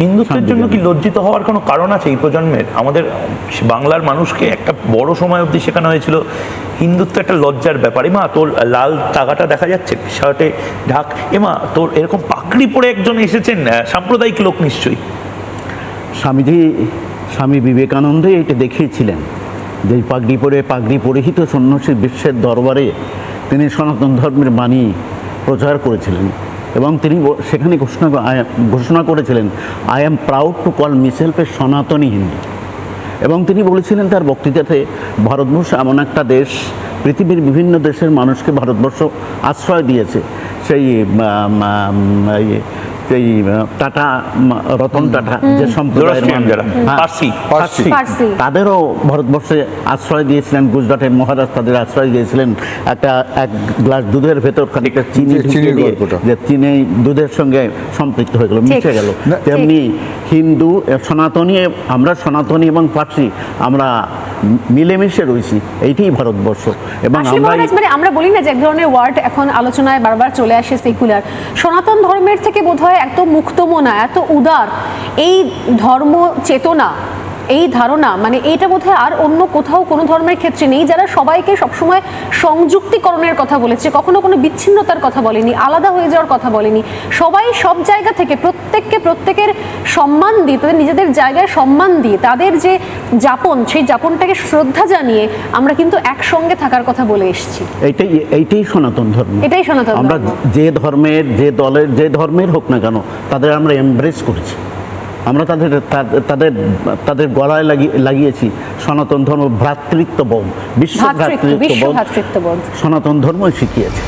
হিন্দুত্বের জন্য কি লজ্জিত হওয়ার কোনো কারণ আছে এই প্রজন্মের? আমাদের বাংলার মানুষকে একটা বড় সময় অবধি শেখানো হয়েছিল হিন্দুত্ব একটা লজ্জার ব্যাপার। এমা তোর লাল তাগাটা দেখা যাচ্ছে শার্টে ঢাক, এমা তোর এরকম পাকড়ি পরে একজন এসেছেন, সাম্প্রদায়িক লোক নিশ্চয়ই। স্বামী বিবেকানন্দই এটা দেখিয়েছিলেন যে পাগড়ি পরিহিত সন্ন্যাসী বিশ্বের দরবারে তিনি সনাতন ধর্মের বাণী প্রচার করেছিলেন এবং তিনি সেখানে ঘোষণা করেছিলেন, I am proud to call myself a Sanatani Hindu. এবং তিনি বলেছিলেন তার বক্তৃতাতে, ভারতবর্ষ এমন একটা দেশ, পৃথিবীর বিভিন্ন দেশের মানুষকে ভারতবর্ষ আশ্রয় দিয়েছে। সেই টাটা, রতন টাটা যে সম্প্রদায়ের তাদেরও ভারতবর্ষে আশ্রয় দিয়েছিলেন। গুজরাটের মহারাজ তাদের আশ্রয় দিয়েছিলেন এক গ্লাস দুধের ভেতর খানিকটা চিনি দিয়ে, যে চিনি দুধের সঙ্গে সম্পৃক্ত হয়ে গেল, মিশে গেল। তেমনি হিন্দু সনাতনী, আমরা সনাতনী এবং পার্সি আমরা মিলেমিশে রয়েছি, এইটাই ভারতবর্ষ। এবং আমরা বলি না যে এক ধরনের ওয়ার্ড এখন আলোচনায় বারবার চলে আসে, সেকুলার। সনাতন ধর্মের থেকে বোধহয় এত মুক্তমনা, এত উদার এই ধর্ম চেতনা, এই ধারণা, মানে এটা বোধহয় আর অন্য কোথাও কোনো ধর্মের ক্ষেত্রে নেই, যারা সবাইকে সবসময় সংযুক্তিকরণের কথা বলেছে, কখনো কোনো বিচ্ছিন্নতার কথা বলেনি, আলাদা হয়ে যাওয়ার কথা বলেনি। সবাই সব জায়গা থেকে প্রত্যেকের সম্মান দিয়ে, তাদের নিজেদের জায়গায় সম্মান দিয়ে, তাদের যে যাপন, সেই যাপনটাকে শ্রদ্ধা জানিয়ে আমরা কিন্তু একসঙ্গে থাকার কথা বলে এসেছি। এইটাই সনাতন ধর্ম। এটাই সনাতন। আমরা যে ধর্মের, যে দলের, যে ধর্মের হোক না কেন, তাদের আমরা এমব্রেস করেছি। আমরা তাদের গলায় লাগিয়েছি সনাতন ধর্ম, ভ্রাতৃত্ববোধ, বিশ্ব ভ্রাতৃত্ববোধ সনাতন ধর্মই শিখিয়েছে।